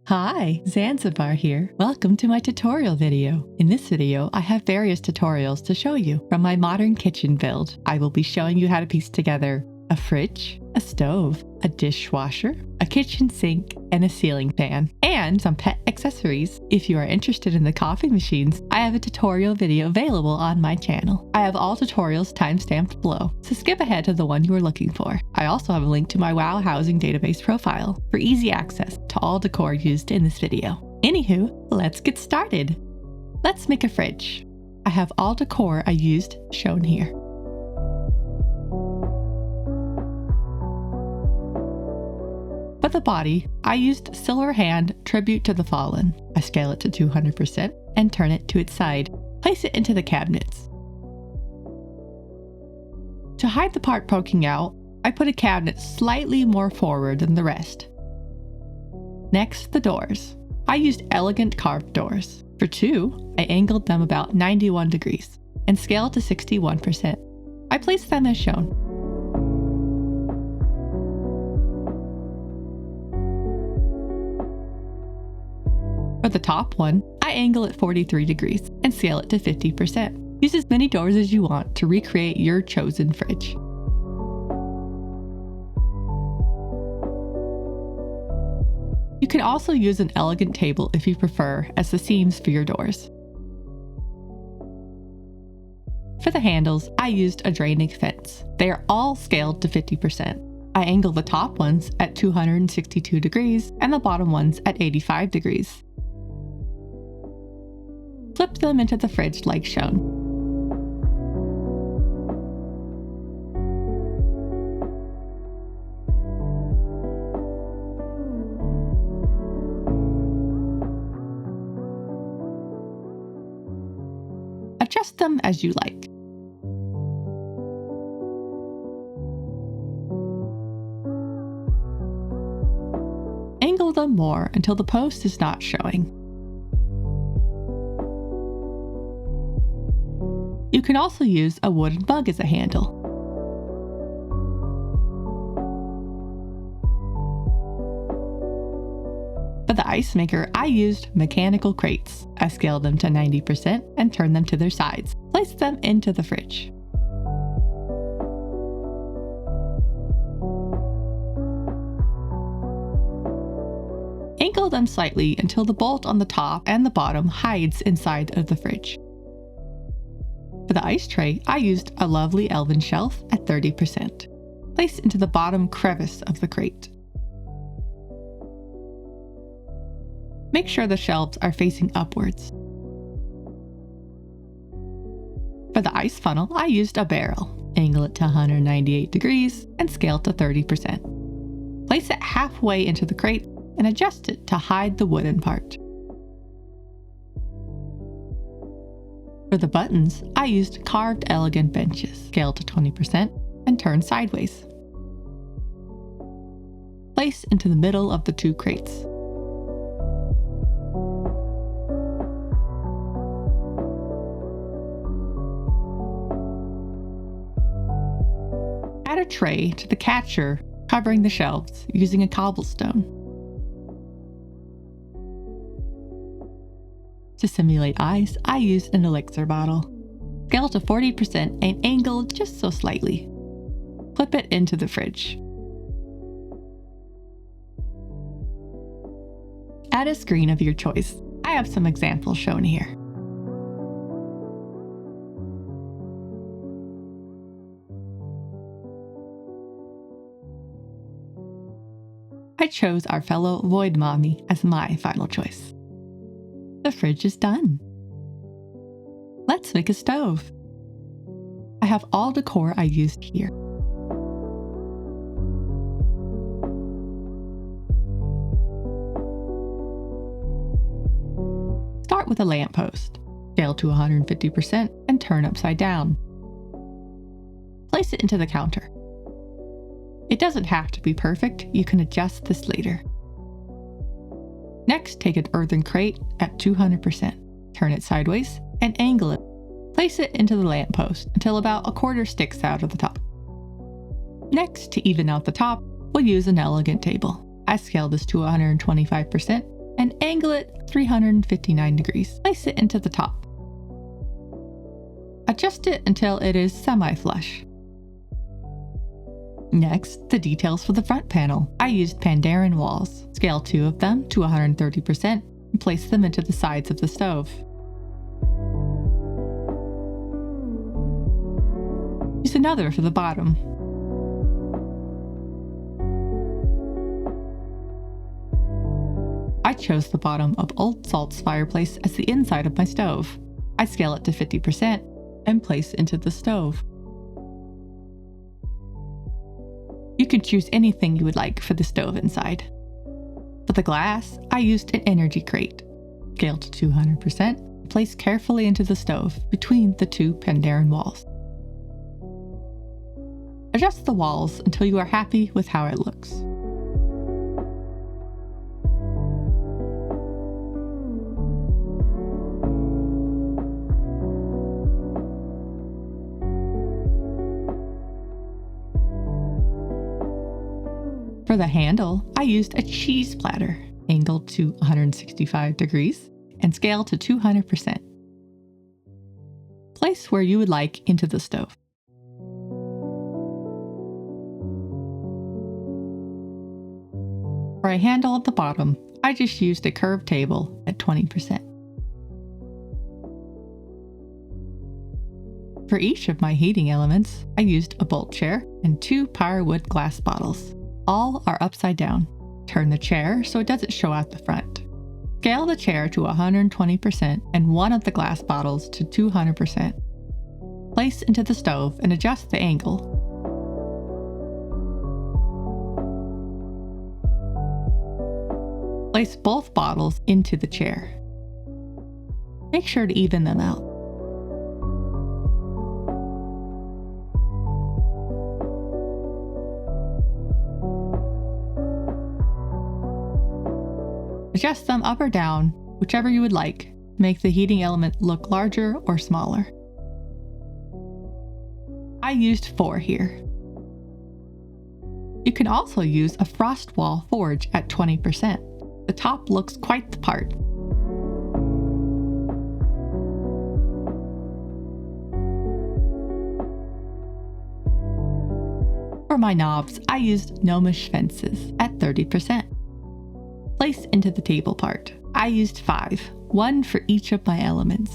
Hi, Zanzibar here. Welcome to my tutorial video. In this video, I have various tutorials to show you from my modern kitchen build. I will be showing you how to piece together a fridge, a stove, a dishwasher, a kitchen sink, and a ceiling fan, and some pet accessories. If you are interested in the coffee machines, I have a tutorial video available on my channel. I have all tutorials timestamped below, so skip ahead to the one you are looking for. I also have a link to my WoW housing database profile for easy access to all decor used in this video. Anywho, let's get started. Let's make a fridge. I have all decor I used shown here. For the body, I used Silver Hand Tribute to the Fallen. I scale it to 200% and turn it to its side. Place it into the cabinets. To hide the part poking out, I put a cabinet slightly more forward than the rest. Next, the doors. I used elegant carved doors. For two, I angled them about 91 degrees and scaled to 61%. I placed them as shown. For the top one, I angle it 43 degrees and scale it to 50%. Use as many doors as you want to recreate your chosen fridge. You can also use an elegant table if you prefer as the seams for your doors. For the handles, I used a draining fence. They are all scaled to 50%. I angle the top ones at 262 degrees and the bottom ones at 85 degrees. Flip them into the fridge like shown. Adjust them as you like. Angle them more until the post is not showing. You can also use a wooden mug as a handle. For the ice maker, I used mechanical crates. I scaled them to 90% and turned them to their sides. Place them into the fridge. Angle them slightly until the bolt on the top and the bottom hides inside of the fridge. For the ice tray, I used a lovely elven shelf at 30%. Place into the bottom crevice of the crate. Make sure the shelves are facing upwards. For the ice funnel, I used a barrel. Angle it to 198 degrees and scale to 30%. Place it halfway into the crate and adjust it to hide the wooden part. For the buttons, I used carved elegant benches, scaled to 20% and turned sideways. Place into the middle of the two crates. Add a tray to the catcher covering the shelves using a cobblestone. To simulate ice, I used an elixir bottle. Scale to 40% and angle just so slightly. Flip it into the fridge. Add a screen of your choice. I have some examples shown here. I chose our fellow Void Mommy as my final choice. The fridge is done. Let's make a stove. I have all decor I used here. Start with a lamppost. Scale to 150% and turn upside down. Place it into the counter. It doesn't have to be perfect, you can adjust this later. Next, take an earthen crate at 200%, turn it sideways, and angle it. Place it into the lamppost until about a quarter sticks out of the top. Next, to even out the top, we'll use an elegant table. I scaled this to 125% and angle it 359 degrees. Place it into the top. Adjust it until it is semi-flush. Next, the details for the front panel. I used Pandaren walls. Scale 2 of them to 130% and place them into the sides of the stove. Use another for the bottom. I chose the bottom of Old Salt's fireplace as the inside of my stove. I scale it to 50% and place into the stove. You can choose anything you would like for the stove inside. For the glass, I used an energy crate. Scale to 200%, place carefully into the stove between the two Pandaren walls. Adjust the walls until you are happy with how it looks. For the handle, I used a cheese platter, angled to 165 degrees and scale to 200%. Place where you would like into the stove. For a handle at the bottom, I just used a curved table at 20%. For each of my heating elements, I used a bolt chair and 2 Powerwood glass bottles. All are upside down. Turn the chair so it doesn't show out the front. Scale the chair to 120% and one of the glass bottles to 200%. Place into the stove and adjust the angle. Place both bottles into the chair. Make sure to even them out. Adjust them up or down, whichever you would like. Make the heating element look larger or smaller. I used 4 here. You can also use a frost wall forge at 20%. The top looks quite the part. For my knobs, I used gnomish fences at 30%. Place into the table part. I used 5, 1 for each of my elements.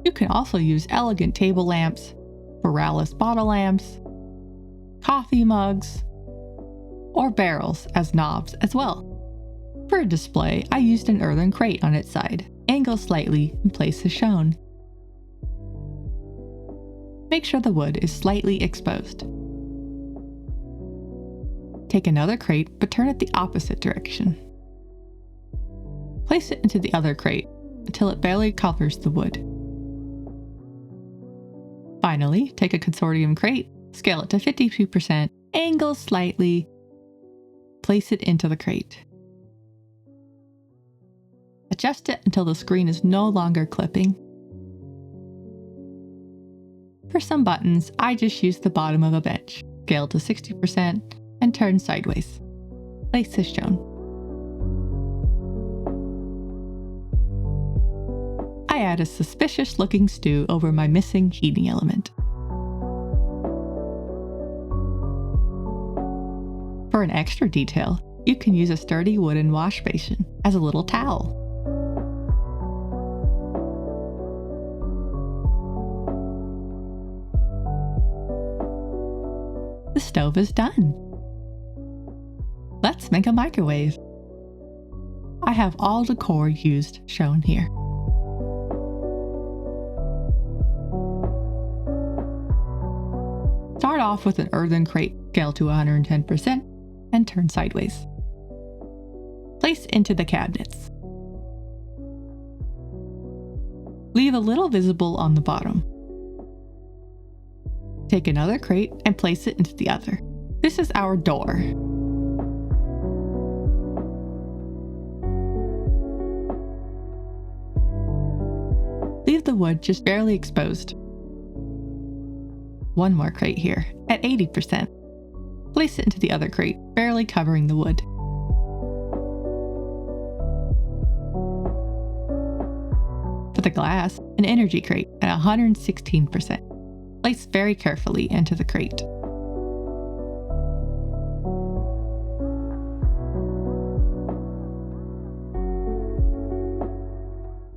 You can also use elegant table lamps, Borealis bottle lamps, coffee mugs, or barrels as knobs as well. For a display, I used an earthen crate on its side. Angle slightly and place as shown. Make sure the wood is slightly exposed. Take another crate, but turn it the opposite direction. Place it into the other crate until it barely covers the wood. Finally, take a consortium crate, scale it to 52%, angle slightly, place it into the crate. Adjust it until the screen is no longer clipping. For some buttons, I just used the bottom of a bench, scale to 60%, and turn sideways. Place as shown. I add a suspicious looking stew over my missing heating element. For an extra detail, you can use a sturdy wooden wash basin as a little towel. The stove is done. Let's make a microwave. I have all decor used shown here. Start off with an earthen crate, scale to 110%, and turn sideways. Place into the cabinets. Leave a little visible on the bottom. Take another crate and place it into the other. This is our door. Leave the wood just barely exposed. One more crate here, at 80%. Place it into the other crate, barely covering the wood. For the glass, an energy crate at 116%. Place very carefully into the crate.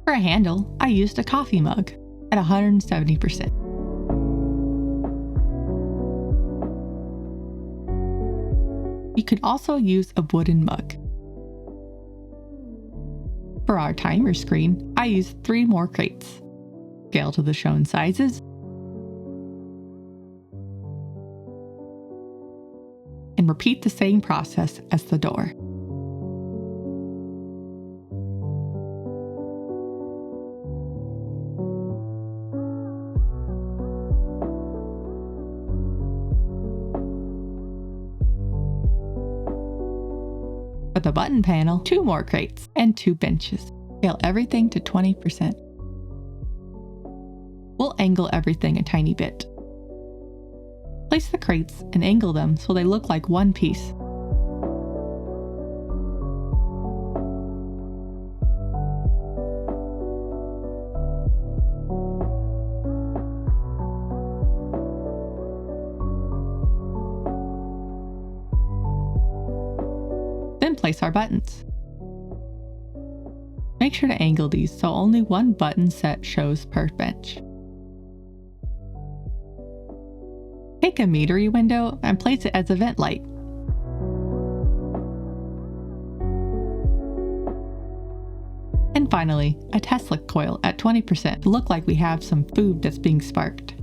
For a handle, I used a coffee mug at 170%. You could also use a wooden mug. For our timer screen, I used 3 more crates. Scale to the shown sizes. And repeat the same process as the door. For the button panel, 2 more crates and 2 benches. Scale everything to 20%. We'll angle everything a tiny bit. Place the crates and angle them so they look like one piece. Then place our buttons. Make sure to angle these so only one button set shows per bench. Take a metery window and place it as a vent light. And finally, a Tesla coil at 20% to look like we have some food that's being sparked.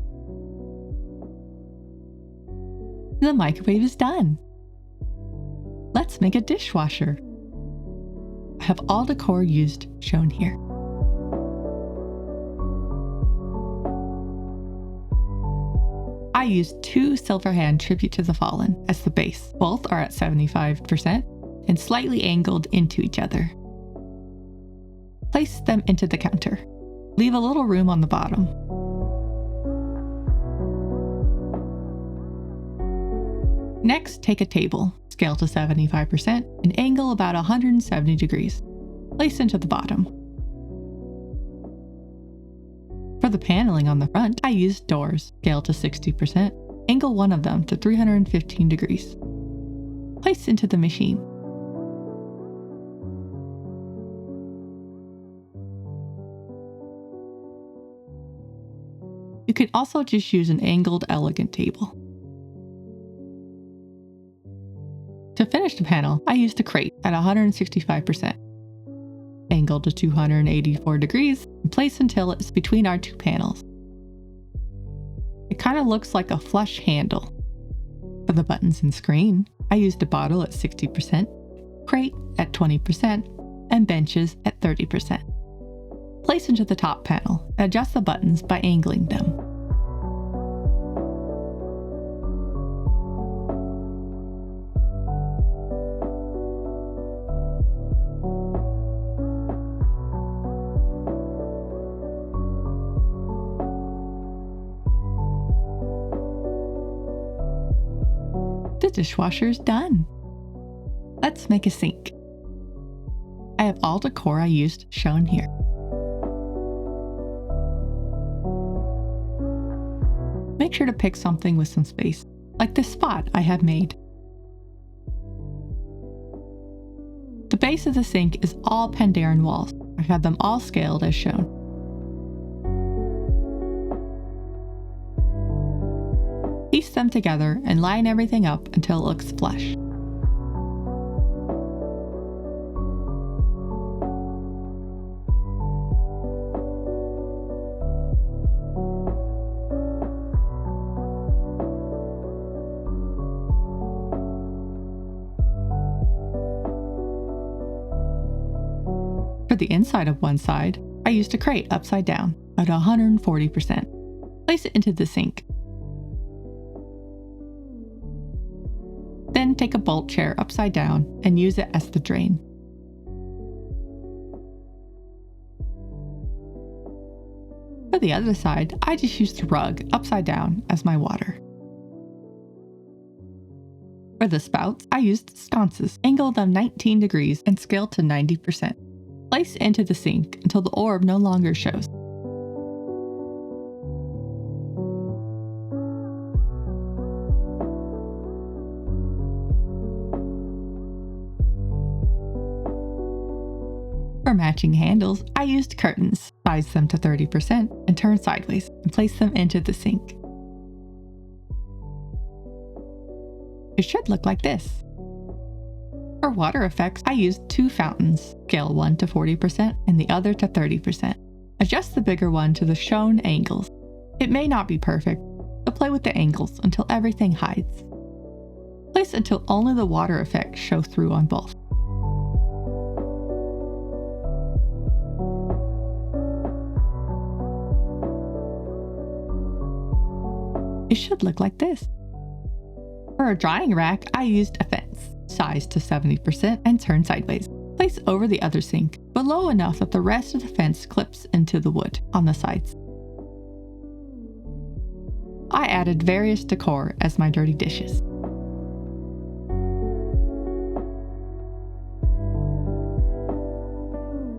The microwave is done. Let's make a dishwasher. I have all decor used shown here. I used 2 silver hand tribute to the fallen as the base. Both are at 75% and slightly angled into each other. Place them into the counter. Leave a little room on the bottom. Next, take a table, scale to 75%, and angle about 170 degrees. Place into the bottom. For the paneling on the front, I used doors, scale to 60%, angle one of them to 315 degrees. Place into the machine. You could also just use an angled elegant table. To finish the panel, I used a crate at 165%. Angle to 284 degrees and place until it's between our 2 panels. It kind of looks like a flush handle. For the buttons and screen, I used a bottle at 60%, crate at 20%, and benches at 30%. Place into the top panel and adjust the buttons by angling them. The dishwasher is done. Let's make a sink. I have all decor I used shown here. Make sure to pick something with some space, like this spot I have made. The base of the sink is all Pandaren walls. I have them all scaled as shown. Piece them together and line everything up until it looks flush. For the inside of one side, I used a crate upside down at 140%. Place it into the sink. Then take a bolt chair upside down and use it as the drain. For the other side, I just used the rug upside down as my water. For the spouts, I used sconces. Angle them 19 degrees and scale to 90%. Place into the sink until the orb no longer shows. For matching handles, I used curtains. Size them to 30% and turn sideways and place them into the sink. It should look like this. For water effects, I used 2 fountains. Scale one to 40% and the other to 30%. Adjust the bigger one to the shown angles. It may not be perfect, but play with the angles until everything hides. Place until only the water effects show through on both. It should look like this. For a drying rack, I used a fence. Size to 70% and turn sideways. Place over the other sink, but low enough that the rest of the fence clips into the wood on the sides. I added various decor as my dirty dishes.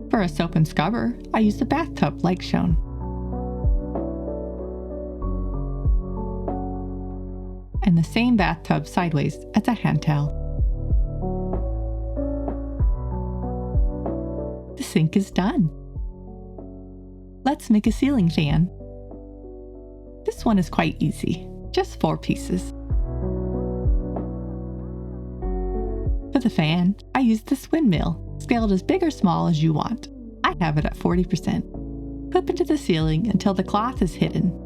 For a soap and scrubber, I used a bathtub like shown. And the same bathtub sideways as a hand towel. The sink is done. Let's make a ceiling fan. This one is quite easy, just 4 pieces. For the fan, I used this windmill, scaled as big or small as you want. I have it at 40%. Clip into the ceiling until the cloth is hidden.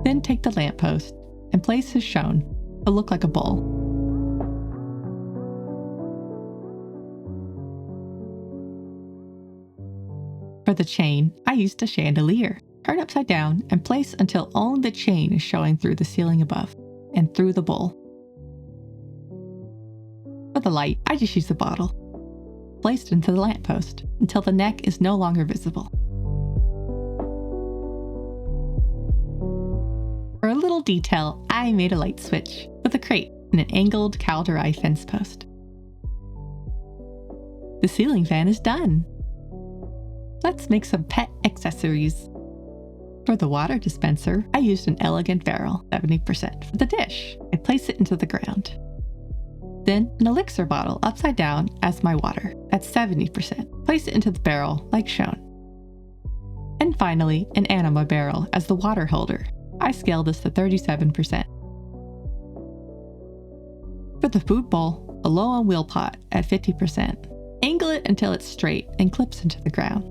Then take the lamppost and place as shown to look like a bowl. For the chain, I used a chandelier. Turn upside down and place until only the chain is showing through the ceiling above and through the bowl. For the light, I just used a bottle. Placed into the lamppost until the neck is no longer visible. For a little detail, I made a light switch with a crate and an angled Calderai fence post. The ceiling fan is done. Let's make some pet accessories. For the water dispenser, I used an elegant barrel, 70%. For the dish, I place it into the ground. Then an elixir bottle upside down as my water, at 70%. Place it into the barrel like shown. And finally, an anima barrel as the water holder. I scaled this to 37%. For the food bowl, a low-on wheel pot at 50%. Angle it until it's straight and clips into the ground.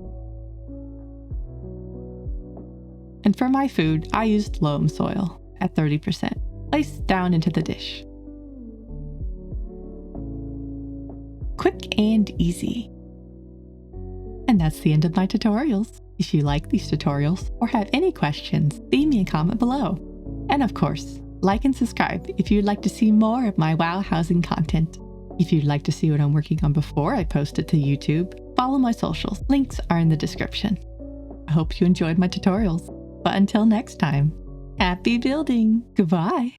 And for my food, I used loam soil at 30%. Placed down into the dish. Quick and easy. And that's the end of my tutorials. If you like these tutorials or have any questions, leave me a comment below. And of course, like and subscribe if you'd like to see more of my WoW housing content. If you'd like to see what I'm working on before I post it to YouTube, follow my socials. Links are in the description. I hope you enjoyed my tutorials. But until next time, happy building! Goodbye!